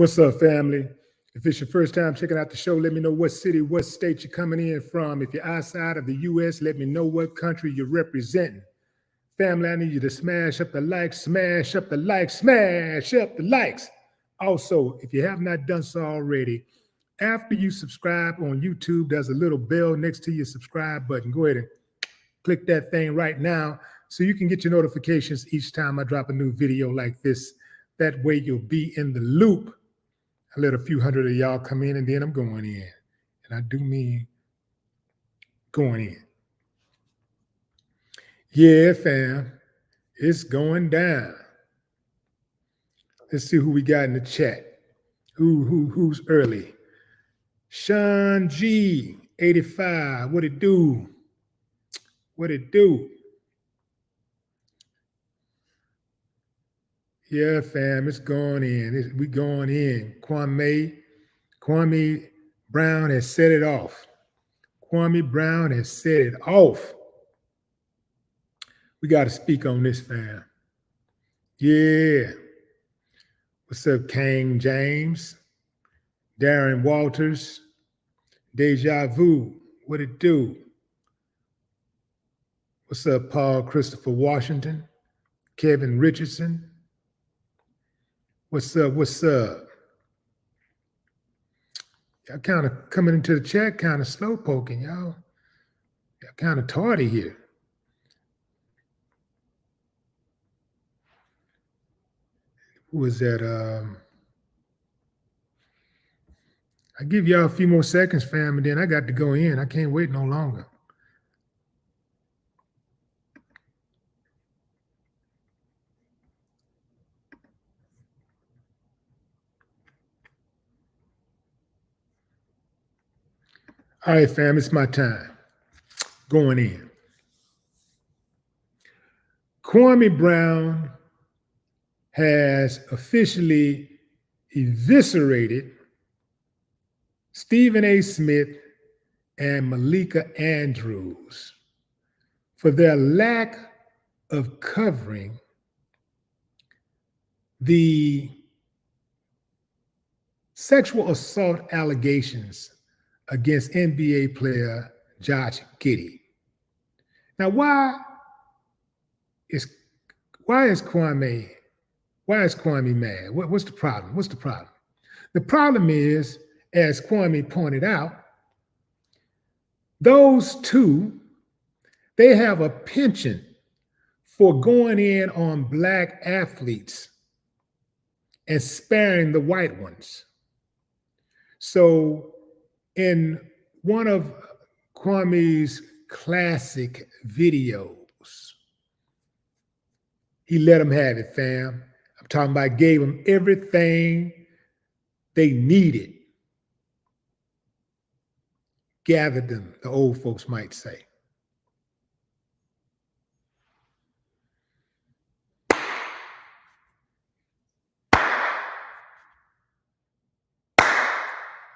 What's up, family? If it's your first time checking out the show, let me know what city, what state you're coming in from. If you're outside of the U.S., let me know what country you're representing. Family, I need you to smash up the likes, smash up the likes, smash up the likes. Also, if you have not done so already, after you subscribe on YouTube, there's a little bell next to your subscribe button. Go ahead and click that thing right now so you can get your notifications each time I drop a new video like this. That way you'll be in the loop. I let a few hundred of y'all come in and then I'm going in. And I do mean going in. Yeah, fam, it's going down. Let's see who we got in the chat. Who's early? Sean G, 85. What it do? What it do? Yeah, fam, it's going in. We going in. Kwame Brown has set it off. Kwame Brown has set it off. We got to speak on this, fam. Yeah. What's up, Kane James? Darren Walters? Deja Vu? What it do? What's up, Paul Christopher Washington? Kevin Richardson? What's up? What's up? Y'all kind of coming into the chat, kind of slow poking, y'all. Y'all kind of tardy here. Who was that? I give y'all a few more seconds, fam, and then I got to go in. I can't wait no longer. All right, fam, it's my time. Going in. Kwame Brown has officially eviscerated Stephen A. Smith and Malika Andrews for their lack of covering the sexual assault allegations against NBA player Josh Giddy. Now, why is Kwame mad? What's the problem? What's the problem? The problem is, as Kwame pointed out, those two, they have a penchant for going in on Black athletes and sparing the white ones. So in one of Kwame's classic videos, he let them have it, fam. I'm talking about gave them everything they needed. Gathered them, the old folks might say.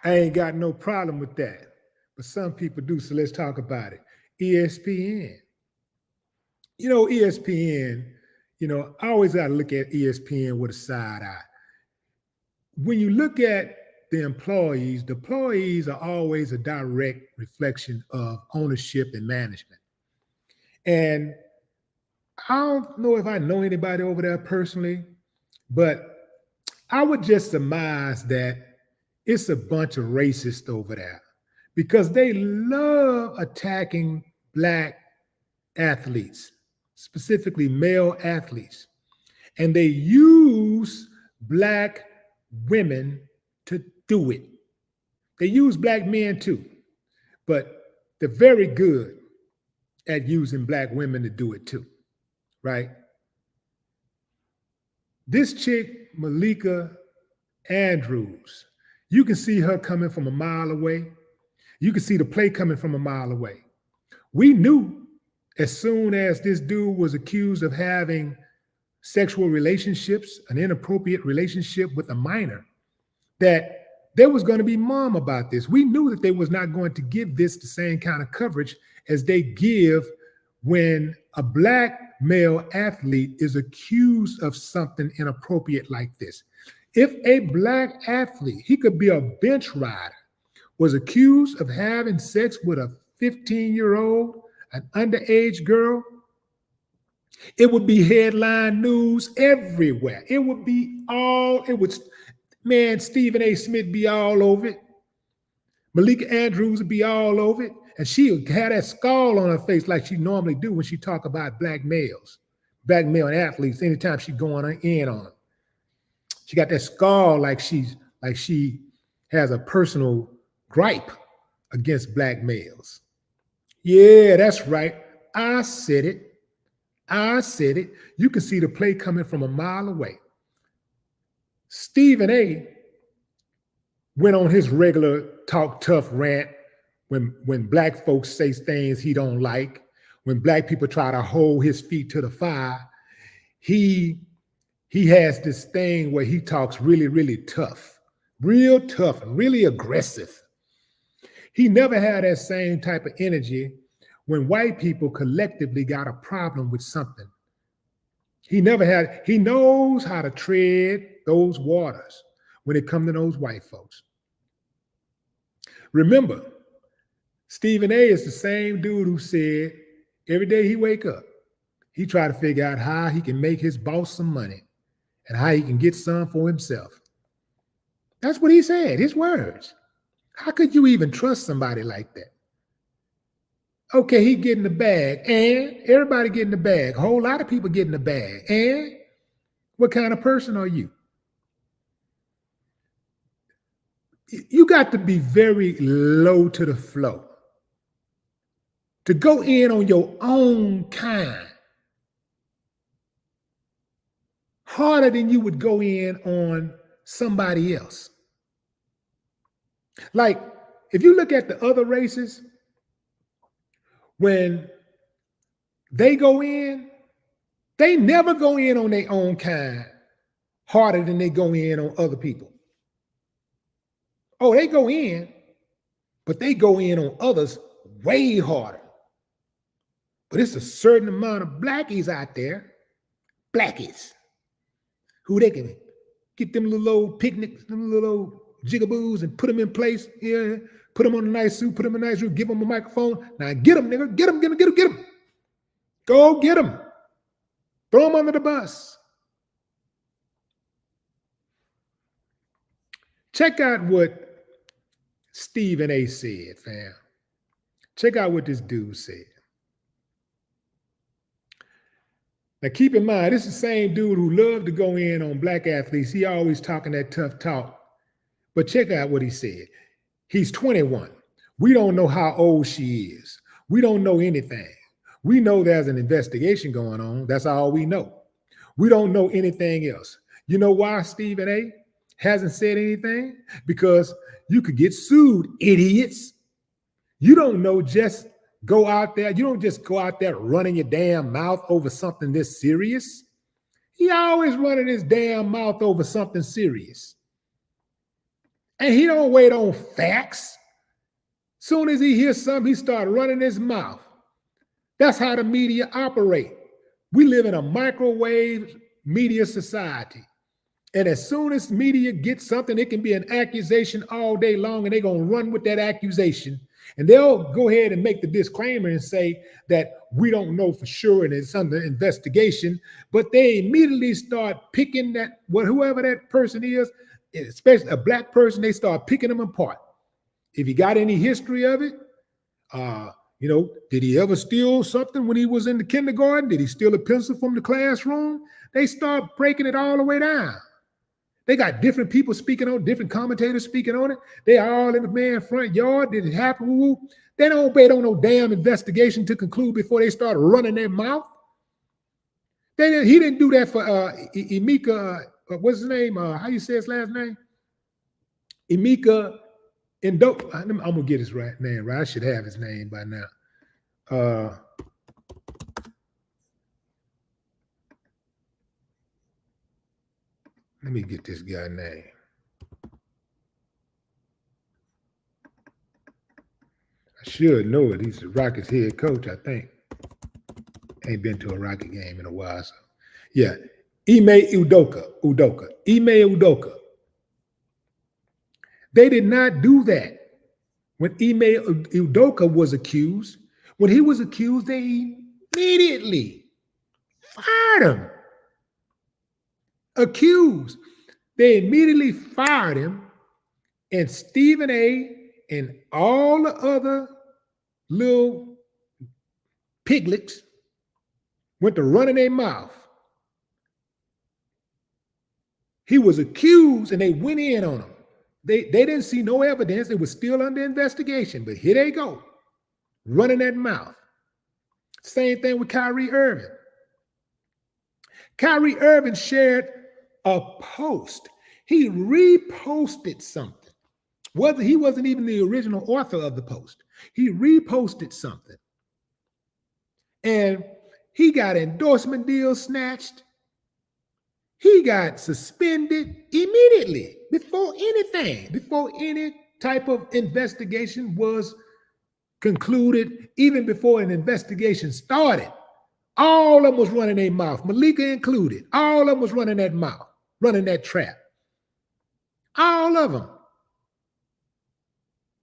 I ain't got no problem with that, but some people do, so let's talk about it. ESPN. You know, ESPN, I always got to look at ESPN with a side eye. When you look at the employees are always a direct reflection of ownership and management. And I don't know if I know anybody over there personally, but I would just surmise that it's a bunch of racists over there because they love attacking Black athletes, specifically male athletes. And they use Black women to do it. They use Black men too, but they're very good at using Black women to do it too, right? This chick, Malika Andrews, you can see her coming from a mile away. You can see the play coming from a mile away. We knew as soon as this dude was accused of having sexual relationships, an inappropriate relationship with a minor, that there was going to be mom about this. We knew that they was not going to give this the same kind of coverage as they give when a Black male athlete is accused of something inappropriate like this. If a black athlete, he could be a bench rider, was accused of having sex with a 15-year-old, an underage girl, it would be headline news everywhere. It would be man, Stephen A. Smith be all over it. Malika Andrews would be all over it. And she would have that scowl on her face like she normally do when she talk about black male athletes anytime she going in on them. She got that scowl like she has a personal gripe against black males. Yeah, that's right. I said it. You can see the play coming from a mile away. Stephen A. went on his regular talk tough rant when black folks say things he don't like, when black people try to hold his feet to the fire. He has this thing where he talks really, really tough, real tough and really aggressive. He never had that same type of energy when white people collectively got a problem with something. He knows how to tread those waters when it comes to those white folks. Remember, Stephen A. is the same dude who said every day he wake up, he try to figure out how he can make his boss some money and how he can get some for himself. That's what he said, his words. How could you even trust somebody like that? Okay, he getting the bag, and everybody getting the bag. A whole lot of people getting the bag. And what kind of person are you? You got to be very low to the flow to go in on your own kind harder than you would go in on somebody else. Like, if you look at the other races, when they go in, they never go in on their own kind harder than they go in on other people. Oh, they go in, but they go in on others way harder. But it's a certain amount of blackies out there, who they can get them little old picnics, them little old jigaboos and put them in place. Yeah, put them on a nice suit, put them in a nice room, give them a microphone. Now get them, nigga, get them. Go get them. Throw them under the bus. Check out what Stephen A. said, fam. Check out what this dude said. Now keep in mind, this is the same dude who loved to go in on black athletes. He always talking that tough talk. But check out what he said. He's 21. We don't know how old she is. We don't know anything. We know there's an investigation going on. That's all we know. We don't know anything else. You know why Stephen A. hasn't said anything? Because you could get sued, idiots. You don't know just go out there. You don't just go out there running your damn mouth over something this serious. He always running his damn mouth over something serious. And he don't wait on facts. Soon as he hears something, he start running his mouth. That's how the media operate. We live in a microwave media society. And as soon as media gets something, it can be an accusation all day long, and they're going to run with that accusation. And they'll go ahead and make the disclaimer and say that we don't know for sure and it's under investigation. But they immediately start picking whoever that person is, especially a black person, they start picking them apart. If you got any history of it, did he ever steal something when he was in the kindergarten? Did he steal a pencil from the classroom? They start breaking it all the way down. They got different people speaking on, different commentators speaking on it. They all in the man's front yard. Did it happen? They don't wait on no damn investigation to conclude before they start running their mouth. He didn't do that for Emeka. What's his name? How you say his last name? Emeka Udoka. I'm gonna get his name right. I should have his name by now. Let me get this guy's name. I should know it. He's the Rockets head coach, I think. Ain't been to a Rocket game in a while. So yeah, Ime Udoka. Ime Udoka. They did not do that. When Ime Udoka was accused, when he was accused, they immediately fired him. Accused. They immediately fired him, and Stephen A. and all the other little piglets went to running their mouth. He was accused, and they went in on him. They didn't see no evidence. It was still under investigation, but here they go, running that mouth. Same thing with Kyrie Irving. Kyrie Irving shared a post. He reposted something. He wasn't even the original author of the post. He reposted something. And he got endorsement deals snatched. He got suspended immediately before any type of investigation was concluded, even before an investigation started. All of them was running their mouth, Malika included. All of them was running that mouth, running that trap. All of them.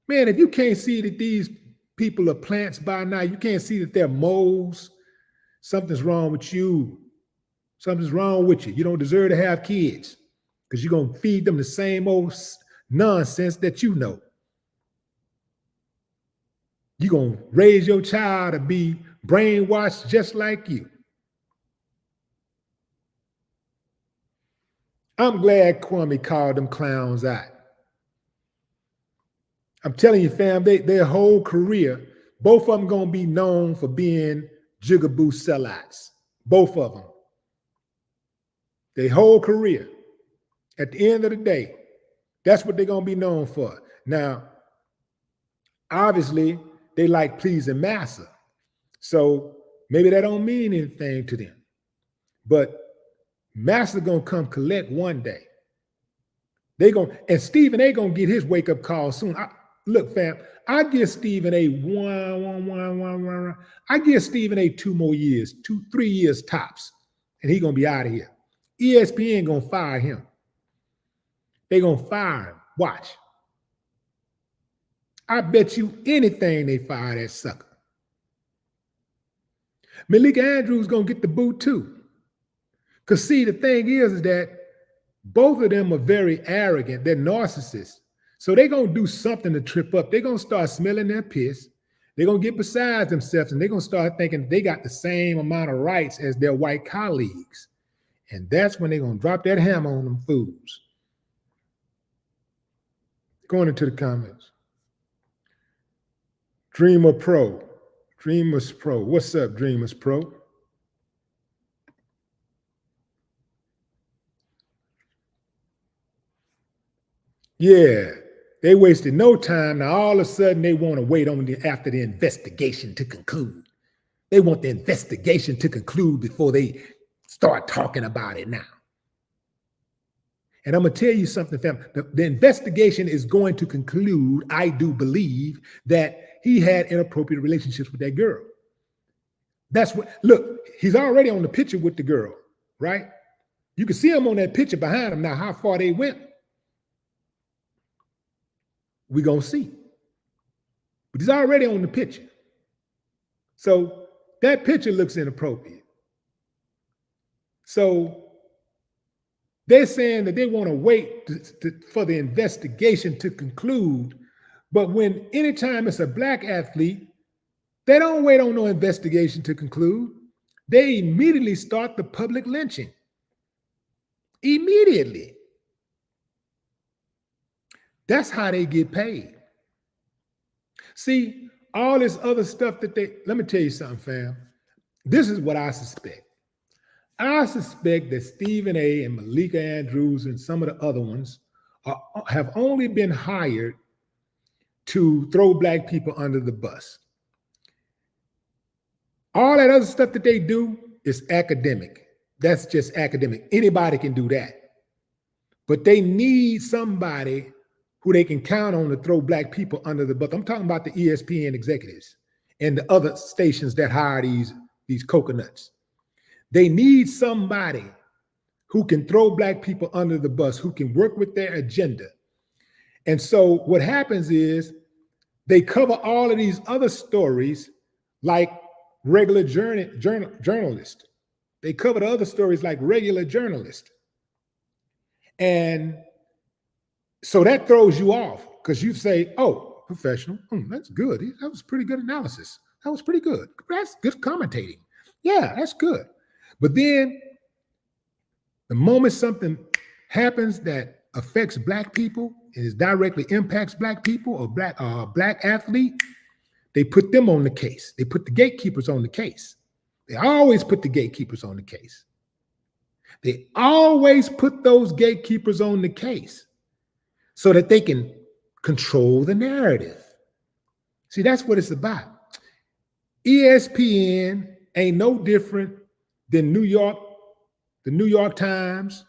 Man, if you can't see that these people are plants by now, you can't see that they're moles, something's wrong with you. Something's wrong with you. You don't deserve to have kids because you're going to feed them the same old nonsense that you know. You're going to raise your child to be brainwashed just like you. I'm glad Kwame called them clowns out. I'm telling you, fam, their whole career, both of them going to be known for being jigaboo sellouts. Both of them. Their whole career. At the end of the day, that's what they're going to be known for. Now, obviously, they like pleasing massa. So maybe that don't mean anything to them. But massa going to come collect one day. And Stephen A. going to get his wake-up call soon. Look, fam, I give Stephen A. I give Stephen A. 2 more years, 3 years tops, and he going to be out of here. ESPN going to fire him. They going to fire him. Watch. I bet you anything they fire that sucker. Malika Andrews going to get the boot too. Because see, the thing is that both of them are very arrogant. They're narcissists. So they're going to do something to trip up. They're going to start smelling their piss. They're going to get beside themselves, and they're going to start thinking they got the same amount of rights as their white colleagues. And that's when they're going to drop that hammer on them fools. Going into the comments. Dreamer Pro. Dreamers Pro. What's up, Dreamers Pro? Yeah, they wasted no time. Now all of a sudden they want to wait on after the investigation to conclude. They want the investigation to conclude before they start talking about it now. And I'm going to tell you something, fam. The investigation is going to conclude, I do believe, that he had inappropriate relationships with that girl. That's what, look, he's already on the picture with the girl, right? You can see him on that picture behind him. Now, how far they went, we're going to see. But he's already on the picture. So that picture looks inappropriate. So they're saying that they want to wait for the investigation to conclude. But when anytime it's a black athlete, they don't wait on no investigation to conclude. They immediately start the public lynching. Immediately. That's how they get paid. See, all this other stuff that let me tell you something, fam. This is what I suspect. I suspect that Stephen A. and Malika Andrews and some of the other ones have only been hired to throw black people under the bus. All that other stuff that they do is academic. That's just academic. Anybody can do that. But they need somebody who they can count on to throw black people under the bus. I'm talking about the ESPN executives and the other stations that hire these coconuts. They need somebody who can throw black people under the bus, who can work with their agenda. And so what happens is they cover all of these other stories like regular journalists. They cover the other stories like regular journalists. And so that throws you off because you say, oh, professional, that's good. That was pretty good analysis. That was pretty good. That's good commentating. Yeah, that's good. But then the moment something happens that affects Black people and it directly impacts Black people or Black athlete, they put them on the case. They put the gatekeepers on the case. They always put the gatekeepers on the case. They always put those gatekeepers on the case so that they can control the narrative. See, that's what it's about. ESPN ain't no different than the New York Times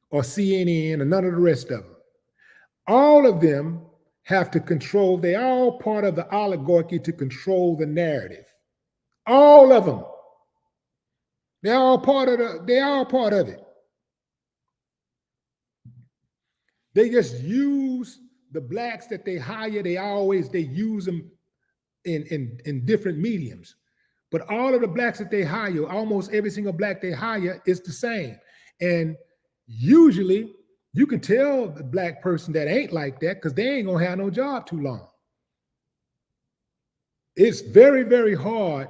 or CNN or none of the rest of them. All of them have to control, they're all part of the oligarchy to control the narrative. All of them. They're all part of it. They just use the Blacks that they hire, they use them in different mediums. But all of the Blacks that they hire, almost every single Black they hire is the same. And usually you can tell the Black person that ain't like that because they ain't gonna have no job too long. It's very, very hard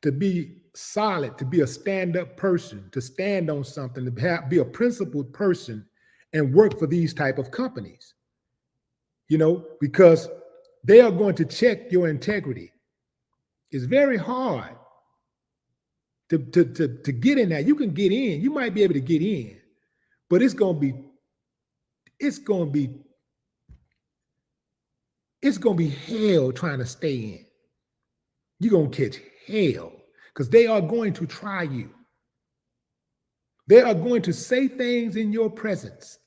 to be solid, to be a stand-up person, to stand on something, to be a principled person and work for these type of companies, because they are going to check your integrity. It's very hard to get in there. You can get in, you might be able to get in, but it's gonna be hell trying to stay in. You're gonna catch hell because they are going to try you. They are going to say things in your presence.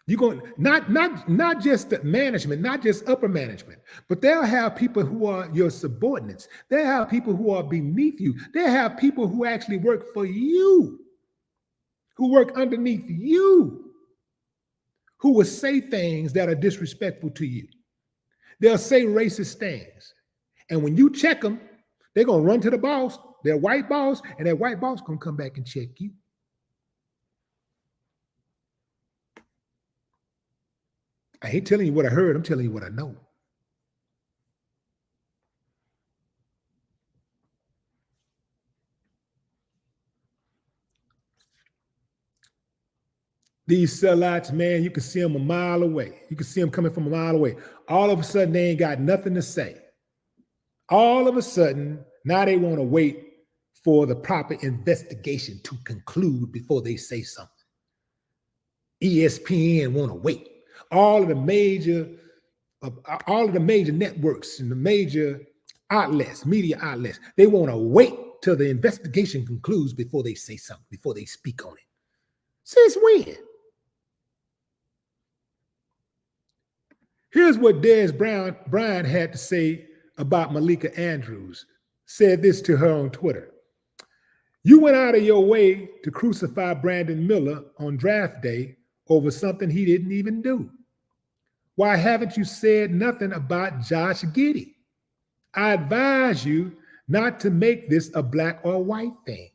You're going not just the management, not just upper management, but they'll have people who are your subordinates. They'll have people who are beneath you. They'll have people who actually work for you, who work underneath you, who will say things that are disrespectful to you. They'll say racist things. And when you check them, they're going to run to the boss, their white boss, and that white boss going to come back and check you. I ain't telling you what I heard. I'm telling you what I know. These sellouts, man, you can see them a mile away. You can see them coming from a mile away. All of a sudden, they ain't got nothing to say. All of a sudden, now they want to wait for the proper investigation to conclude before they say something. ESPN want to wait. All of the major networks and the major outlets, media outlets, they want to wait till the investigation concludes before they say something, before they speak on it. Since when? Here's what Dez Bryant had to say about Malika Andrews. Said this to her on Twitter. You went out of your way to crucify Brandon Miller on draft day over something he didn't even do. Why haven't you said nothing about Josh Giddy? I advise you not to make this a black or white thing.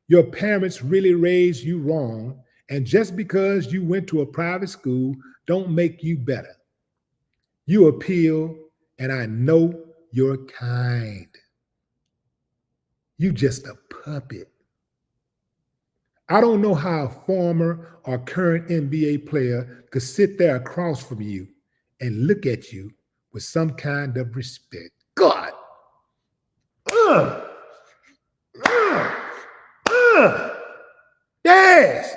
Your parents really raised you wrong, and just because you went to a private school don't make you better. You appeal, and I know you're kind. You just a puppet. I don't know how a former or current NBA player could sit there across from you and look at you with some kind of respect. God. Yes.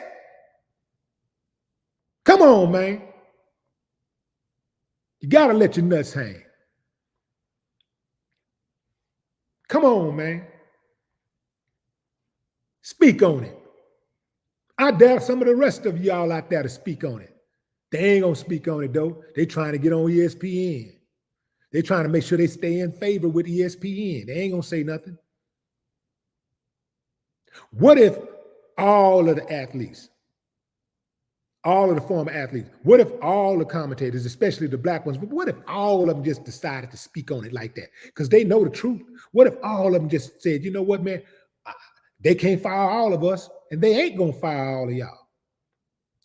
Come on, man. You got to let your nuts hang. Come on, man. Speak on it. I dare some of the rest of y'all out there to speak on it. They ain't going to speak on it, though. They trying to get on ESPN. They trying to make sure they stay in favor with ESPN. They ain't going to say nothing. What if all of the athletes, All of the former athletes. What if all the commentators, especially the black ones, but what if all of them just decided to speak on it like that? Because they know the truth. What if all of them just said, you know what, man, they can't fire all of us, and they ain't going to fire all of y'all.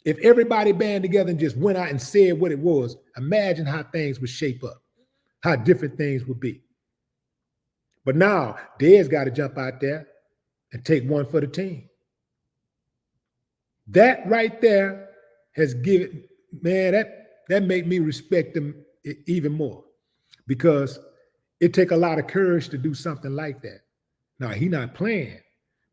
If everybody band together and just went out and said what it was, imagine how things would shape up, how different things would be. But now, Dez got to jump out there and take one for the team. That right there has given, man, that made me respect them even more, because it take a lot of courage to do something like that. Now, he not playing,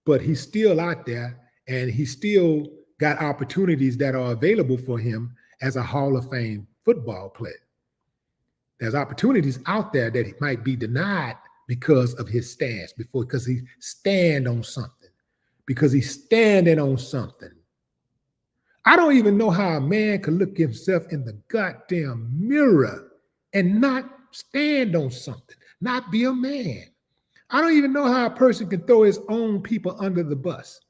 but he's still out there, and he still got opportunities that are available for him as a Hall of Fame football player. There's opportunities out there that he might be denied because of his stance, because he stand on something, because he's standing on something. I don't even know how a man could look himself in the goddamn mirror and not stand on something, not be a man. I don't even know how a person can throw his own people under the bus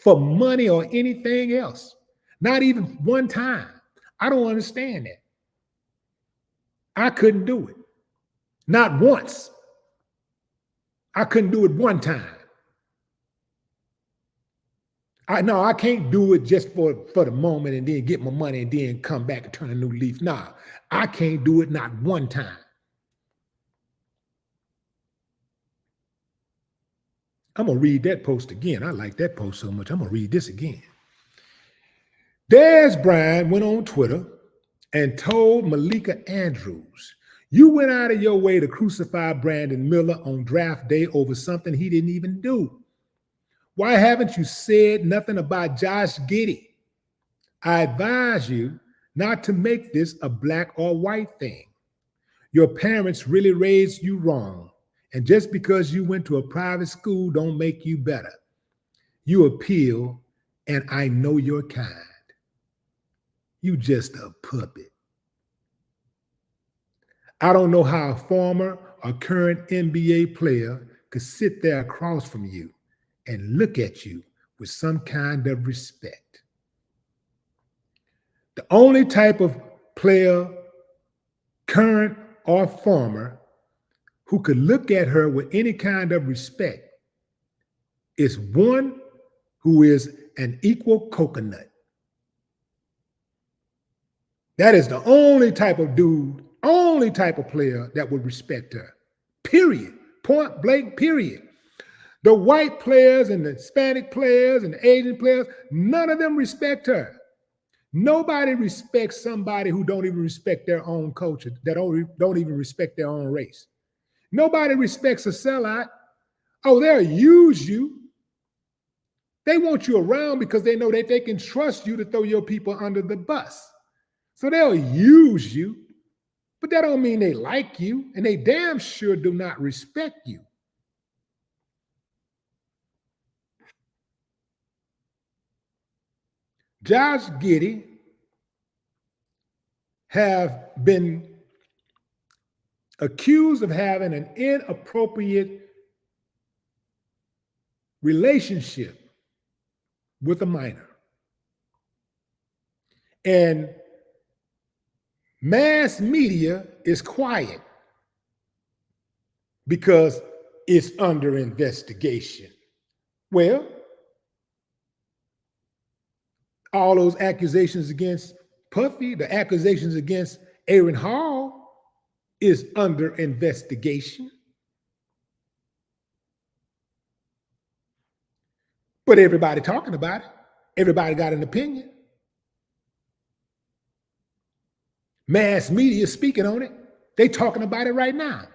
for money or anything else. Not even one time. I don't understand that. I couldn't do it. Not once. I couldn't do it one time. I can't do it just for the moment and then get my money and then come back and turn a new leaf. Nah, I can't do it not one time. I'm going to read that post again. I like that post so much. I'm going to read this again. Dez Bryant went on Twitter and told Malika Andrews, you went out of your way to crucify Brandon Miller on draft day over something he didn't even do. Why haven't you said nothing about Josh Giddy? I advise you not to make this a black or white thing. Your parents really raised you wrong. And just because you went to a private school don't make you better. You appeal, and I know your kind. You just a puppet. I don't know how a former or current NBA player could sit there across from you and look at you with some kind of respect. The only type of player, current or former, who could look at her with any kind of respect is one who is an equal coconut. That is the only type of dude, only type of player that would respect her. Period. Point blank, period. The white players and the Hispanic players and the Asian players, none of them respect her. Nobody respects somebody who don't even respect their own culture, that don't even respect their own race. Nobody respects a sellout. Oh, they'll use you. They want you around because they know that they can trust you to throw your people under the bus. So they'll use you, but that don't mean they like you, and they damn sure do not respect you. Josh Giddy have been accused of having an inappropriate relationship with a minor. And mass media is quiet because it's under investigation. Well, all those accusations against Puffy, the accusations against Aaron Hall is under investigation. But everybody talking about it. Everybody got an opinion. Mass media speaking on it. They talking about it right now.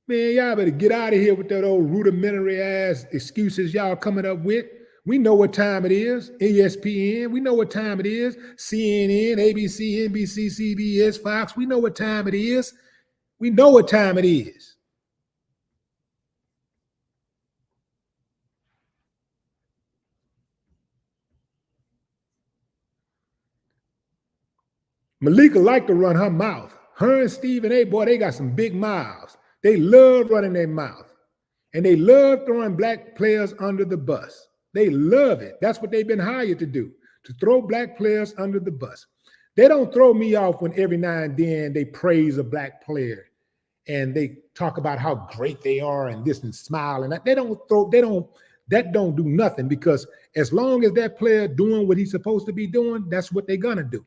Man, y'all better get out of here with that old rudimentary ass excuses y'all coming up with. We know what time it is. ESPN, we know what time it is. CNN, ABC, NBC, CBS, Fox, we know what time it is. We know what time it is. Malika like to run her mouth. Her and Stephen A, boy, they got some big mouths. They love running their mouth. And they love throwing black players under the bus. They love it. That's what they've been hired to do, to throw black players under the bus. They don't throw me off when every now and then they praise a black player and they talk about how great they are and this and smile. And that don't do nothing, because as long as that player doing what he's supposed to be doing, that's what they're gonna do.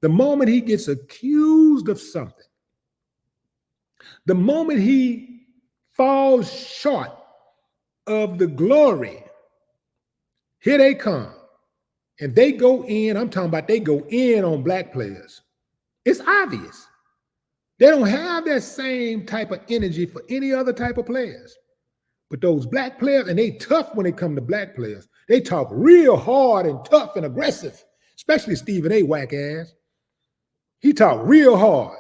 The moment he gets accused of something, the moment he falls short of the glory, here they come. And they go in, I'm talking about they go in on black players. It's obvious. They don't have that same type of energy for any other type of players. But those black players, and they tough when it come to black players. They talk real hard and tough and aggressive, especially Stephen A. whack ass. He talk real hard.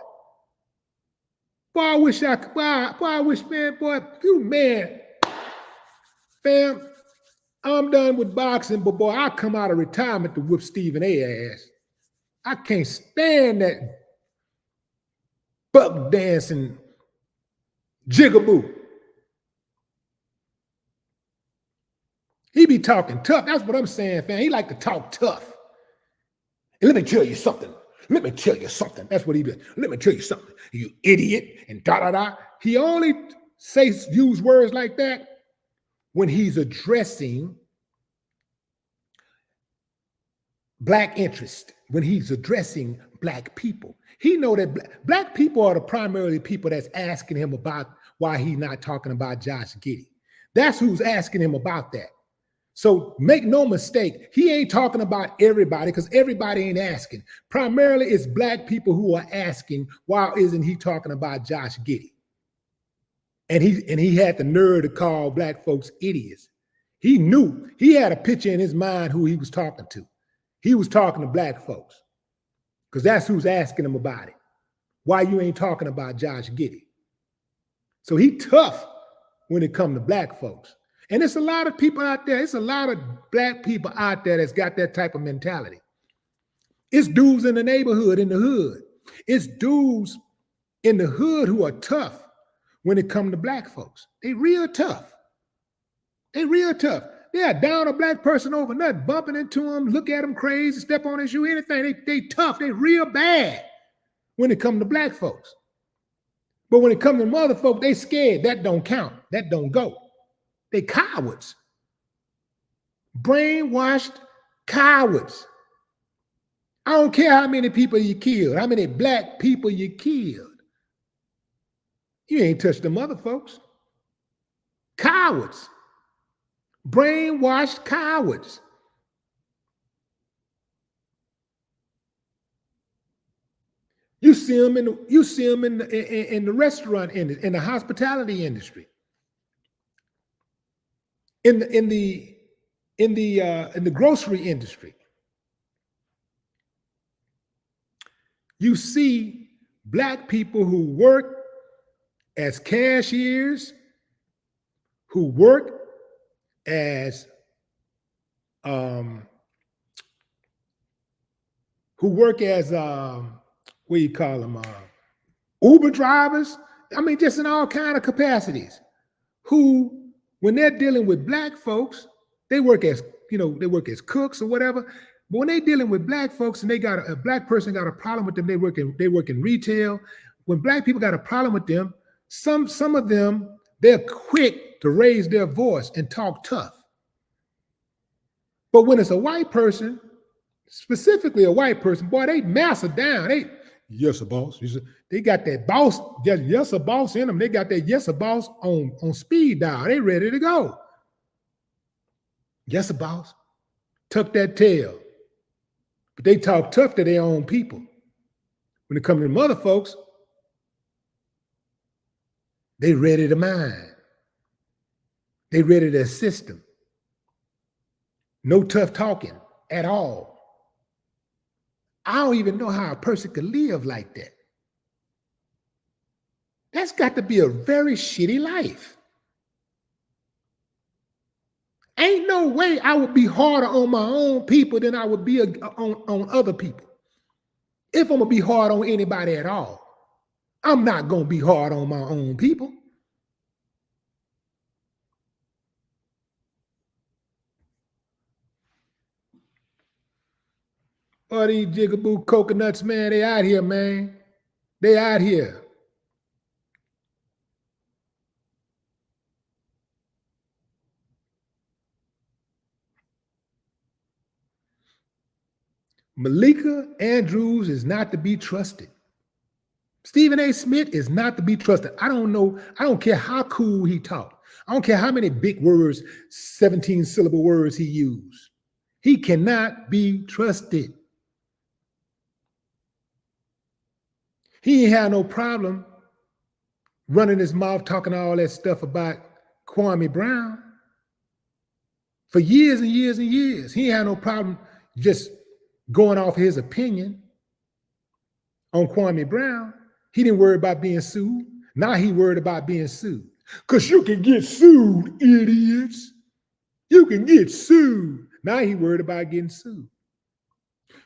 Boy, I wish, man, boy, you man, fam, I'm done with boxing, but boy, I come out of retirement to whip Stephen A. ass. I can't stand that buck dancing jigaboo. He be talking tough. That's what I'm saying, fam. He like to talk tough. And let me tell you something. Let me tell you something. That's what he does. Let me tell you something. You idiot, and da-da-da. He only use words like that when he's addressing black interest, when he's addressing black people. He know that black people are the primarily people that's asking him about why he's not talking about Josh Giddy. That's who's asking him about that. So make no mistake, he ain't talking about everybody, because everybody ain't asking. Primarily, it's black people who are asking, why isn't he talking about Josh Giddy? And he had the nerve to call black folks idiots. He knew, he had a picture in his mind who he was talking to. He was talking to black folks, because that's who's asking him about it. Why you ain't talking about Josh Giddy? So he tough when it comes to black folks. And it's a lot of people out there, it's a lot of black people out there that's got that type of mentality. It's dudes in the neighborhood, in the hood. It's dudes in the hood who are tough when it comes to black folks. They real tough. They real tough. They are down a black person over nothing, bumping into them, look at them crazy, step on his shoe, anything. They tough. They real bad when it comes to black folks. But when it comes to mother folk, they scared. That don't count. That don't go. They cowards. Brainwashed cowards. I don't care how many people you killed, how many black people you killed. You ain't touched them other folks. Cowards. Brainwashed cowards. You see them in the restaurant industry, in the hospitality industry, in the grocery industry. You see black people who work as cashiers, who work as what do you call them? Uber drivers. I mean, just in all kind of capacities. Who, when they're dealing with black folks, they work as cooks or whatever. But when they're dealing with black folks and they got a black person got a problem with them, they work in retail. When black people got a problem with them, some of them, they're quick to raise their voice and talk tough. But when it's a white person, specifically a white person, boy, they master down. They, yes, a boss. They got that boss, yes, a boss in them. They got that yes, a boss on speed dial. They ready to go. Yes, a boss. Tuck that tail. But they talk tough to their own people. When it comes to them other folks, they ready to mind. They ready to assist them. No tough talking at all. I don't even know how a person could live like that. That's got to be a very shitty life. Ain't no way I would be harder on my own people than I would be on other people. If I'm going to be hard on anybody at all, I'm not going to be hard on my own people. All these jigaboo coconuts, man, they out here, man. They out here. Malika Andrews is not to be trusted. Stephen A. Smith is not to be trusted. I don't know. I don't care how cool he talked. I don't care how many big words, 17 syllable words he used. He cannot be trusted. He ain't had no problem running his mouth talking all that stuff about Kwame Brown for years and years and years. He ain't had no problem just going off his opinion on Kwame Brown. He didn't worry about being sued. Now he worried about being sued. Because you can get sued, idiots. You can get sued. Now he worried about getting sued.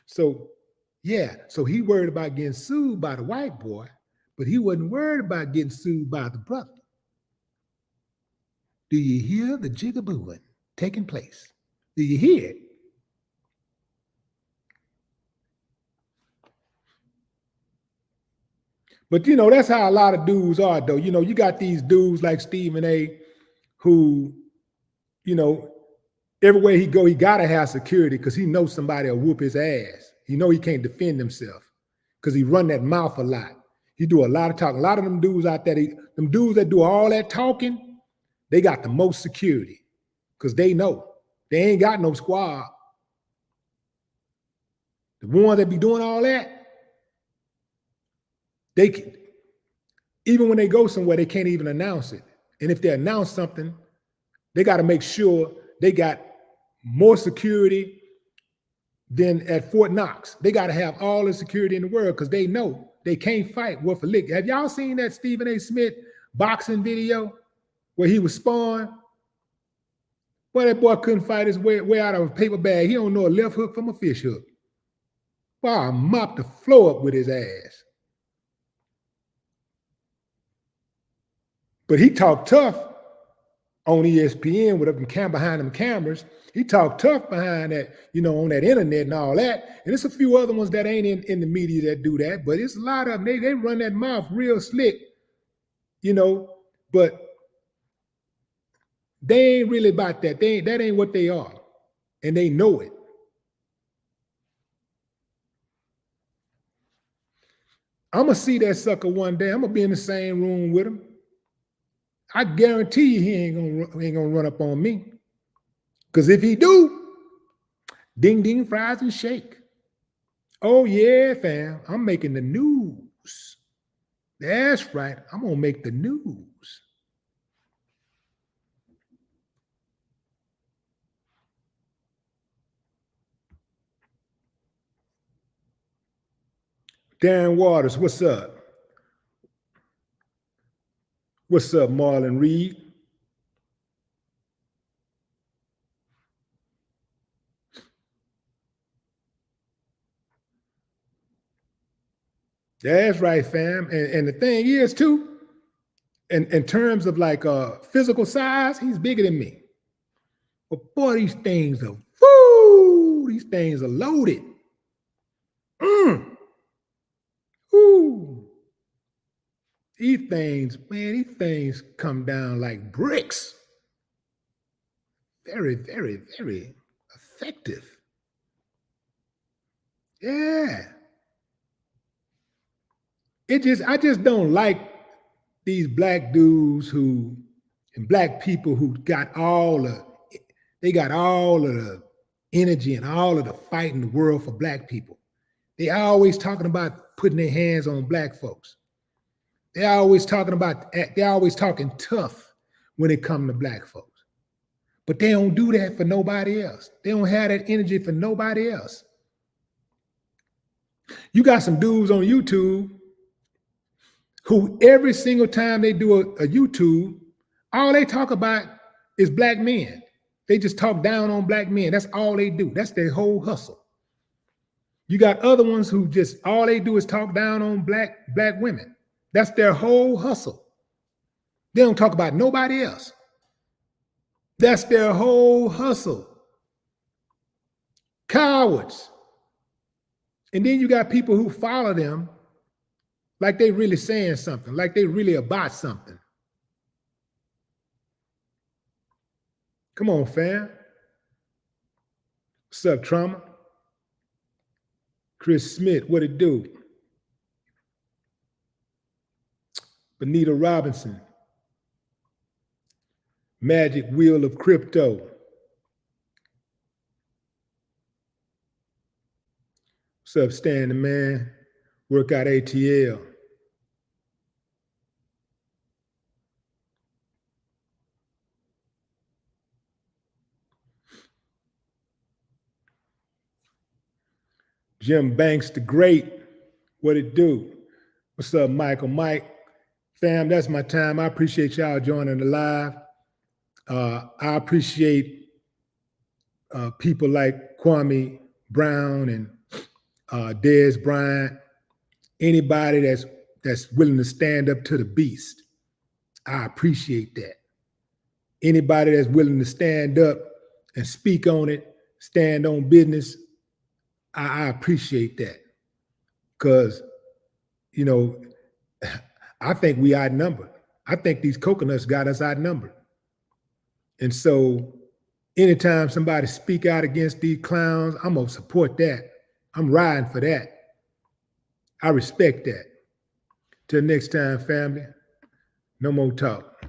So, yeah, so he worried about getting sued by the white boy, but he wasn't worried about getting sued by the brother. Do you hear the jigabooing taking place? Do you hear it? But, you know, that's how a lot of dudes are, though. You know, you got these dudes like Stephen A. who, you know, everywhere he go, he got to have security because he knows somebody will whoop his ass. He know he can't defend himself because he run that mouth a lot. He do a lot of talking. A lot of them dudes out there, them dudes that do all that talking, they got the most security because they know. They ain't got no squad. The ones that be doing all that, they can, even when they go somewhere, they can't even announce it. And if they announce something, they got to make sure they got more security than at Fort Knox. They got to have all the security in the world because they know they can't fight worth a lick. Have y'all seen that Stephen A. Smith boxing video where he was sparring? Boy, that boy couldn't fight his way out of a paper bag. He don't know a left hook from a fish hook. Boy, I mopped the floor up with his ass. But he talked tough on ESPN with them behind them cameras. He talked tough behind that, you know, on that internet and all that. And there's a few other ones that ain't in the media that do that, but it's a lot of them. They run that mouth real slick, you know, but they ain't really about that. That ain't what they are. And they know it. I'm going to see that sucker one day. I'm going to be in the same room with him. I guarantee you he ain't gonna run up on me. Because if he do, ding, ding, fries and shake. Oh, yeah, fam. I'm making the news. That's right. I'm going to make the news. Darren Waters, what's up? What's up, Marlon Reed? That's right, fam. And the thing is, too, in terms of like physical size, he's bigger than me. But boy, these things are, woo, these things are loaded. Ooh. These things, man, these things come down like bricks. Very, very, very effective. Yeah. I just don't like these black dudes and black people who got all of the energy and all of the fight in the world for black people. They always talking about putting their hands on black folks. They're always talking tough when it comes to black folks. But they don't do that for nobody else. They don't have that energy for nobody else. You got some dudes on YouTube who every single time they do a YouTube, all they talk about is black men. They just talk down on black men. That's all they do. That's their whole hustle. You got other ones who just all they do is talk down on black women. That's their whole hustle. They don't talk about nobody else. That's their whole hustle. Cowards. And then you got people who follow them like they really saying something, like they really about something. Come on, fam. What's up, Trauma? Chris Smith, what it do? Benita Robinson. Magic Wheel of Crypto. What's up, Standing Man? Workout ATL. Jim Banks the Great, what it do? What's up, Michael? Mike, fam, that's my time. I appreciate y'all joining the live. I appreciate people like Kwame Brown and Dez Bryant, anybody that's willing to stand up to the beast. I appreciate that. Anybody that's willing to stand up and speak on it, stand on business, I appreciate that. Because, you know, I think we outnumbered. I think these coconuts got us outnumbered. And so anytime somebody speak out against these clowns, I'm going to support that. I'm riding for that. I respect that. Till next time, family, no more talk.